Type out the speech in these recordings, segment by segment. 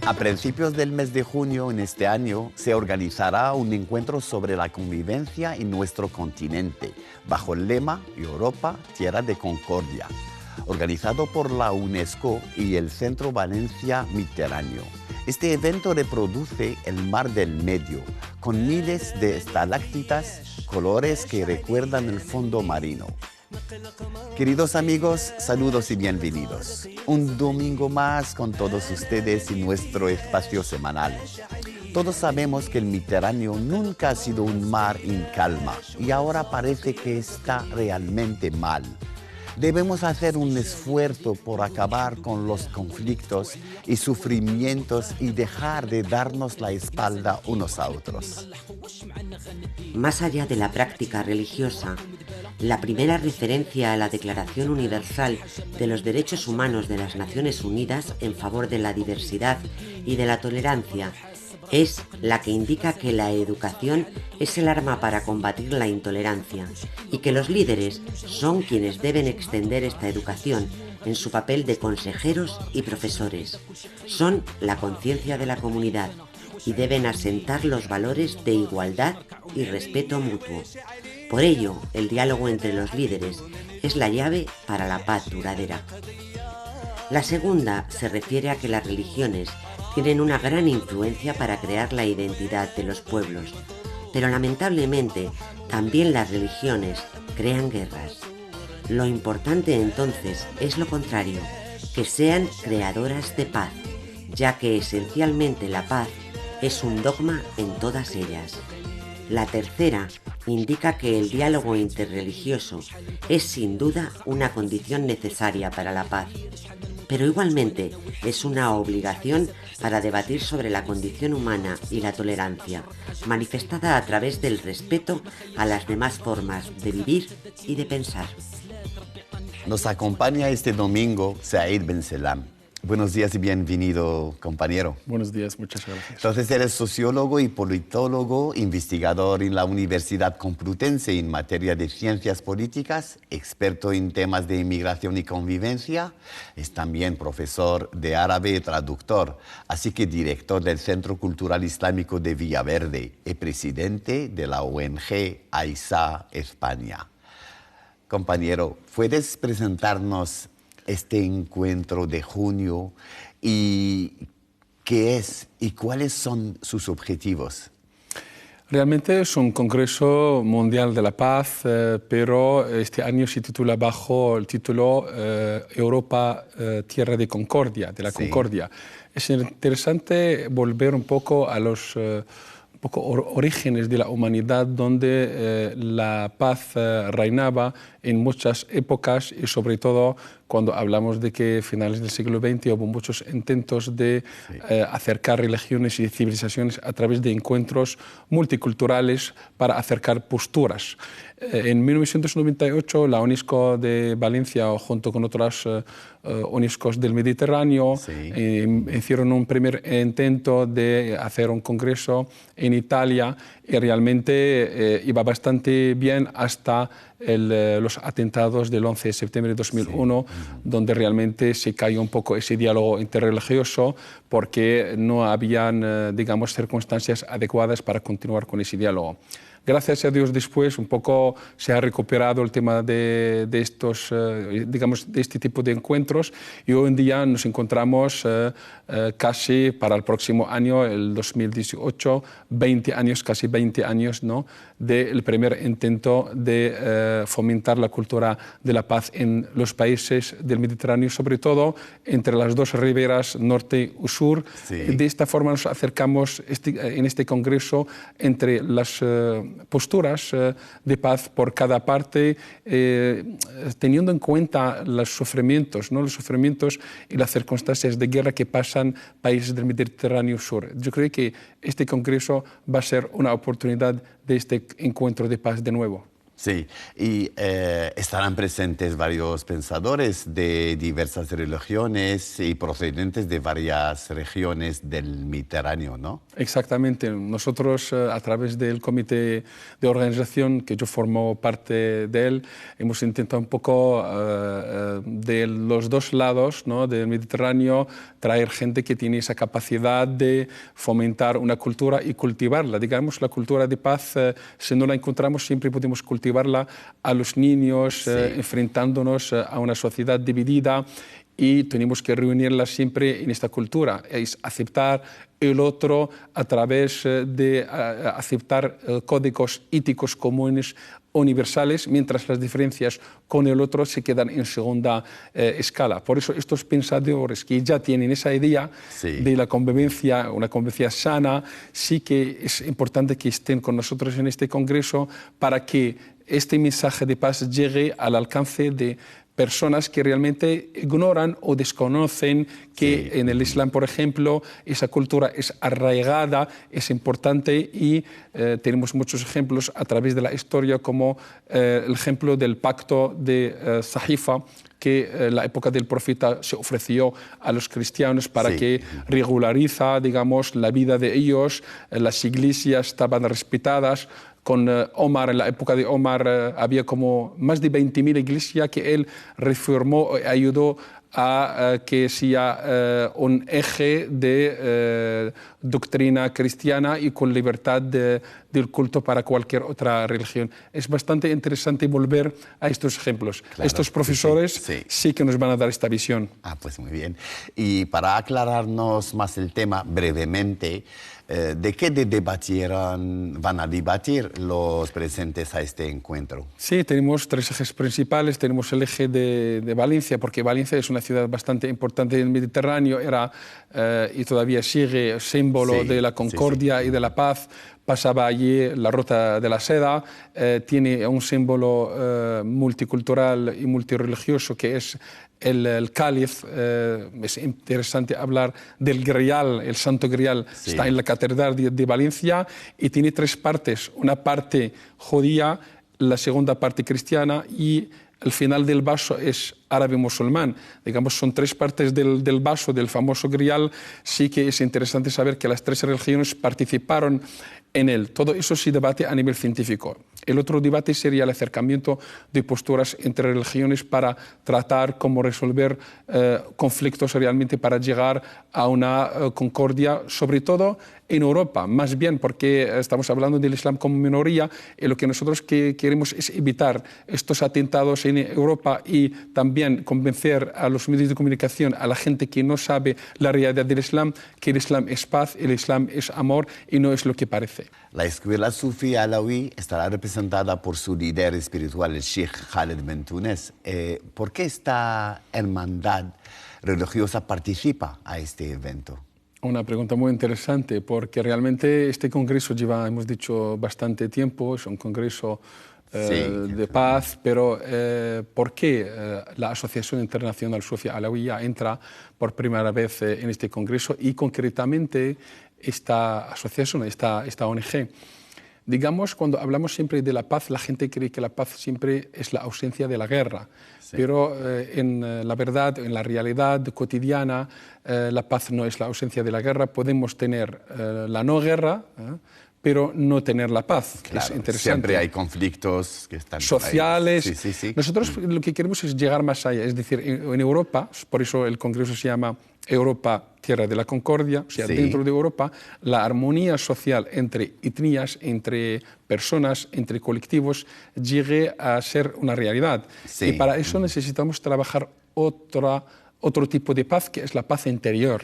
A principios del mes de junio en este año se organizará un encuentro sobre la convivencia en nuestro continente, bajo el lema Europa, Tierra de Concordia, organizado por la UNESCO y el Centro Valencia Mediterráneo. Este evento reproduce el mar del Medio, con miles de estalactitas, colores que recuerdan el fondo marino. Queridos amigos, saludos y bienvenidos. Un domingo más con todos ustedes en nuestro espacio semanal. Todos sabemos que el Mediterráneo nunca ha sido un mar en calma y ahora parece que está realmente mal. Debemos hacer un esfuerzo por acabar con los conflictos y sufrimientos y dejar de darnos la espalda unos a otros. Más allá de la práctica religiosa, la primera referencia a la Declaración Universal de los Derechos Humanos de las Naciones Unidas en favor de la diversidad y de la tolerancia es la que indica que la educación es el arma para combatir la intolerancia y que los líderes son quienes deben extender esta educación en su papel de consejeros y profesores. Son la conciencia de la comunidad y deben asentar los valores de igualdad y respeto mutuo. Por ello, el diálogo entre los líderes es la llave para la paz duradera. La segunda se refiere a que las religiones tienen una gran influencia para crear la identidad de los pueblos, pero lamentablemente también las religiones crean guerras. Lo importante entonces es lo contrario, que sean creadoras de paz, ya que esencialmente la paz es un dogma en todas ellas. La tercera indica que el diálogo interreligioso es sin duda una condición necesaria para la paz, pero igualmente es una obligación para debatir sobre la condición humana y la tolerancia, manifestada a través del respeto a las demás formas de vivir y de pensar. Nos acompaña este domingo Said Benselam. Buenos días y bienvenido, compañero. Buenos días, muchas gracias. Entonces, eres sociólogo y politólogo, investigador en la Universidad Complutense en materia de ciencias políticas, experto en temas de inmigración y convivencia, es también profesor de árabe y traductor, así que director del Centro Cultural Islámico de Villaverde y presidente de la ONG AISA España. Compañero, ¿puedes presentarnos este encuentro de junio y qué es y cuáles son sus objetivos? Realmente es un Congreso Mundial de la Paz, pero este año se titula bajo el título Europa, Tierra de Concordia, de la Concordia. Es interesante volver un poco a los orígenes de la humanidad, donde la paz reinaba en muchas épocas y sobre todo cuando hablamos de que a finales del siglo XX hubo muchos intentos de acercar religiones y civilizaciones a través de encuentros multiculturales para acercar posturas. En 1998 la UNESCO de Valencia, junto con otras UNESCOs del Mediterráneo, hicieron un primer intento de hacer un congreso en Italia y realmente iba bastante bien hasta los atentados del 11 de septiembre de 2001, donde realmente se cayó un poco ese diálogo interreligioso porque no habían, digamos, circunstancias adecuadas para continuar con ese diálogo. Gracias a Dios después un poco se ha recuperado el tema de estos, digamos, de este tipo de encuentros y hoy en día nos encontramos casi para el próximo año, el 2018, 20 años, casi 20 años, ¿no?, del primer intento de fomentar la cultura de la paz en los países del Mediterráneo, sobre todo entre las dos riberas norte y sur. De esta forma nos acercamos en este congreso entre las posturas de paz por cada parte, teniendo en cuenta los sufrimientos, ¿no?, los sufrimientos y las circunstancias de guerra que pasan países del Mediterráneo sur. Yo creo que este congreso va a ser una oportunidad de este encuentro de paz de nuevo. Sí, y estarán presentes varios pensadores de diversas religiones y procedentes de varias regiones del Mediterráneo, ¿no? Exactamente. Nosotros, a través del comité de organización que yo formo parte de él, hemos intentado un poco de los dos lados, ¿no?, del Mediterráneo, traer gente que tiene esa capacidad de fomentar una cultura y cultivarla. Digamos, la cultura de paz, si no la encontramos, siempre podemos cultivarla a los niños, enfrentándonos a una sociedad dividida, y tenemos que reunirla siempre en esta cultura, es aceptar el otro a través de aceptar códigos éticos comunes universales, mientras las diferencias con el otro se quedan en segunda escala. Por eso estos pensadores que ya tienen esa idea de la convivencia, una convivencia sana, sí que es importante que estén con nosotros en este congreso para que este mensaje de paz llegue al alcance de personas que realmente ignoran o desconocen que en el Islam, por ejemplo, esa cultura es arraigada, es importante, y tenemos muchos ejemplos a través de la historia, como el ejemplo del pacto de Sahifa, que en la época del profeta se ofreció a los cristianos para que regulariza, digamos, la vida de ellos. Las iglesias estaban respetadas. Con Omar, en la época de Omar, había como más de 20.000 iglesias que él reformó, ayudó a que sea un eje de doctrina cristiana y con libertad del culto para cualquier otra religión. Es bastante interesante volver a estos ejemplos. Claro, estos profesores sí que nos van a dar esta visión. Ah, pues muy bien. Y para aclararnos más el tema brevemente, ¿de qué van a debatir los presentes a este encuentro? Sí, tenemos tres ejes principales. Tenemos el eje de Valencia, porque Valencia es una ciudad bastante importante en el Mediterráneo, era y todavía sigue símbolo de la concordia y de la paz. Pasaba allí la Ruta de la Seda, tiene un símbolo multicultural y multirreligioso que es el cáliz. Es interesante hablar del Grial, el Santo Grial, está en la Catedral de Valencia y tiene tres partes, una parte judía, la segunda parte cristiana y el final del vaso es árabe-musulmán. Digamos, son tres partes del vaso, del famoso Grial. Sí que es interesante saber que las tres religiones participaron en él. Todo eso se debate a nivel científico. El otro debate sería el acercamiento de posturas entre religiones para tratar cómo resolver conflictos realmente, para llegar a una concordia, sobre todo en Europa, más bien porque estamos hablando del Islam como minoría y lo que nosotros queremos es evitar estos atentados en Europa y también convencer a los medios de comunicación, a la gente que no sabe la realidad del Islam, que el Islam es paz, el Islam es amor y no es lo que parece. La escuela Sufi Alawi estará representada por su líder espiritual, el Sheikh Khaled Ben Tounes. ¿Por qué esta hermandad religiosa participa a este evento? Una pregunta muy interesante, porque realmente este congreso lleva, hemos dicho, bastante tiempo, es un congreso de paz, pero ¿por qué la Asociación Internacional Sufi Alawiya entra por primera vez en este congreso y concretamente esta asociación, esta ONG? Digamos, cuando hablamos siempre de la paz, la gente cree que la paz siempre es la ausencia de la guerra. Pero en la verdad, en la realidad cotidiana, la paz no es la ausencia de la guerra. Podemos tener la no guerra, pero no tener la paz. Claro, es interesante. Siempre hay conflictos que están sociales. Nosotros lo que queremos es llegar más allá. Es decir, en Europa, por eso el congreso se llama Europa, Tierra de la Concordia, o sea, dentro de Europa, la armonía social entre etnias, entre personas, entre colectivos, llegue a ser una realidad. Y para eso necesitamos trabajar otro tipo de paz, que es la paz interior.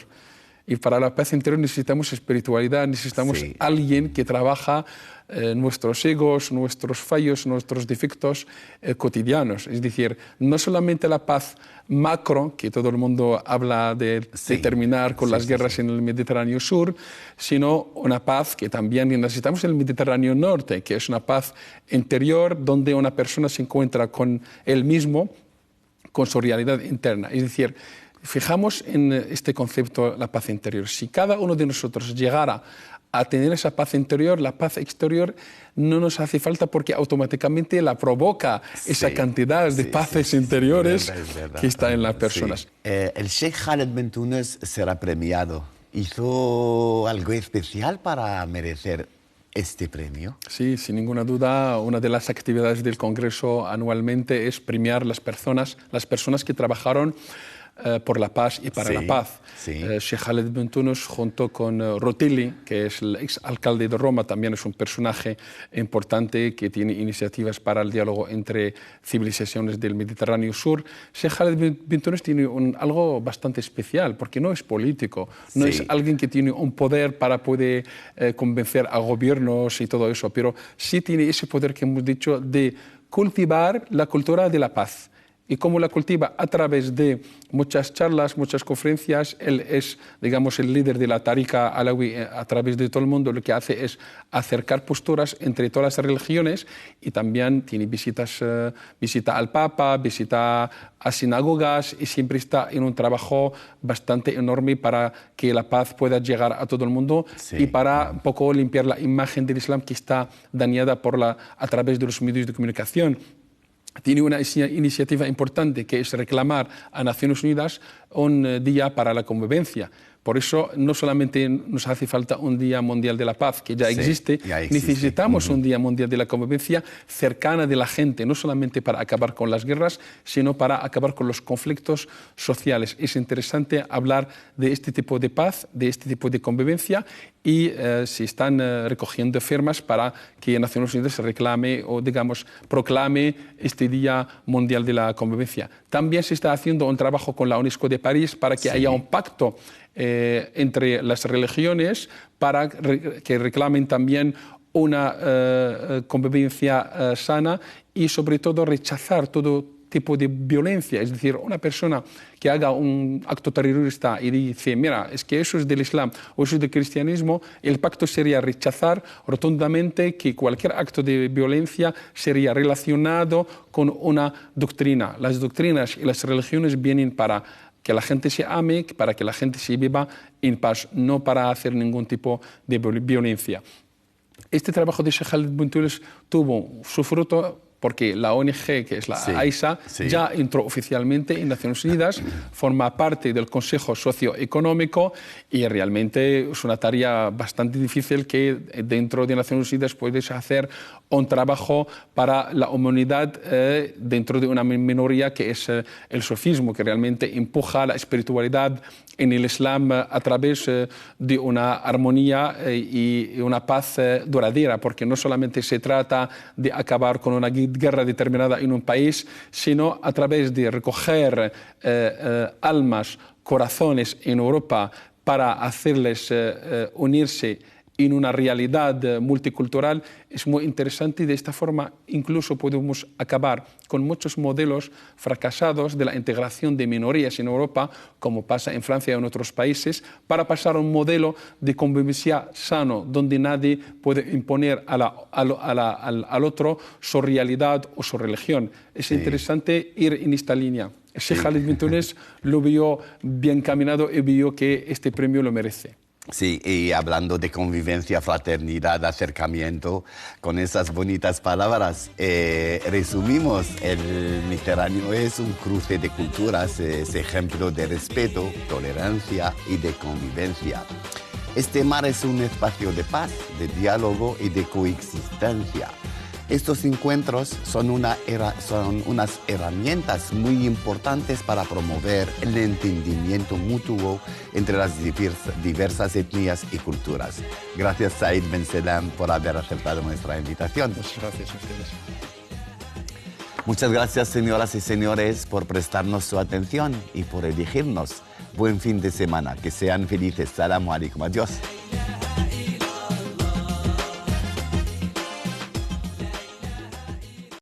Y para la paz interior necesitamos espiritualidad, necesitamos alguien que trabaja nuestros egos, nuestros fallos, nuestros defectos cotidianos. Es decir, no solamente la paz macro, que todo el mundo habla de terminar con las guerras en el Mediterráneo Sur, sino una paz que también necesitamos en el Mediterráneo Norte, que es una paz interior donde una persona se encuentra con él mismo, con su realidad interna. Es decir, Fijamos en este concepto, la paz interior. Si cada uno de nosotros llegara a tener esa paz interior, la paz exterior no nos hace falta porque automáticamente la provoca esa cantidad de paces interiores es verdad, que está en las personas. El Sheikh Khaled bin Túnez será premiado. ¿Hizo algo especial para merecer este premio? Sí, sin ninguna duda, una de las actividades del Congreso anualmente es premiar las personas que trabajaron por la paz y para la paz. Sheikh Khaled bin Túnez, junto con Rotelli, que es el exalcalde de Roma, también es un personaje importante que tiene iniciativas para el diálogo entre civilizaciones del Mediterráneo Sur. Sheikh Khaled bin Túnez tiene algo bastante especial, porque no es político, no es alguien que tiene un poder para poder convencer a gobiernos y todo eso, pero sí tiene ese poder que hemos dicho de cultivar la cultura de la paz. ¿Y cómo la cultiva? A través de muchas charlas, muchas conferencias. Él es, digamos, el líder de la Tariqa Alawi a través de todo el mundo. Lo que hace es acercar posturas entre todas las religiones y también tiene visita al Papa, visita a sinagogas y siempre está en un trabajo bastante enorme para que la paz pueda llegar a todo el mundo y para un poco limpiar la imagen del Islam que está dañada a través de los medios de comunicación. Tiene una iniciativa importante que es reclamar a Naciones Unidas un día para la convivencia. Por eso no solamente nos hace falta un Día Mundial de la Paz, que ya existe, necesitamos un Día Mundial de la Convivencia cercana de la gente, no solamente para acabar con las guerras, sino para acabar con los conflictos sociales. Es interesante hablar de este tipo de paz, de este tipo de convivencia y se están recogiendo firmas para que Naciones Unidas reclame o, digamos, proclame este Día Mundial de la Convivencia. También se está haciendo un trabajo con la UNESCO de París para que haya un pacto entre las religiones para que reclamen también una convivencia sana y sobre todo rechazar todo tipo de violencia. Es decir, una persona que haga un acto terrorista y dice, mira, es que eso es del Islam o eso es del cristianismo, el pacto sería rechazar rotundamente que cualquier acto de violencia sería relacionado con una doctrina. Las doctrinas y las religiones vienen para que la gente se ame, para que la gente se viva en paz, no para hacer ningún tipo de violencia. Este trabajo de Sheikh Khaled bin Túnez tuvo su fruto porque la ONG, que es la AISA, ya entró oficialmente en Naciones Unidas, forma parte del Consejo Socioeconómico y realmente es una tarea bastante difícil que dentro de Naciones Unidas puedes hacer un trabajo para la humanidad dentro de una minoría que es el sufismo, que realmente empuja la espiritualidad en el Islam a través de una armonía y una paz duradera, porque no solamente se trata de acabar con una guerra determinada en un país, sino a través de recoger almas, corazones en Europa para hacerles unirse en una realidad multicultural. Es muy interesante y de esta forma incluso podemos acabar con muchos modelos fracasados de la integración de minorías en Europa, como pasa en Francia y en otros países, para pasar a un modelo de convivencia sano, donde nadie puede imponer al otro su realidad o su religión. Es interesante ir en esta línea. Sheikh Khaled bin Túnez lo vio bien caminado y vio que este premio lo merece. Sí, y hablando de convivencia, fraternidad, acercamiento, con esas bonitas palabras, resumimos, el Mediterráneo es un cruce de culturas, es ejemplo de respeto, tolerancia y de convivencia. Este mar es un espacio de paz, de diálogo y de coexistencia. Estos encuentros son unas herramientas muy importantes para promover el entendimiento mutuo entre las diversas etnias y culturas. Gracias, Said Ben Selam, por haber aceptado nuestra invitación. Muchas gracias a ustedes. Muchas gracias, señoras y señores, por prestarnos su atención y por elegirnos. Buen fin de semana. Que sean felices. Salamu alaikum. Adiós.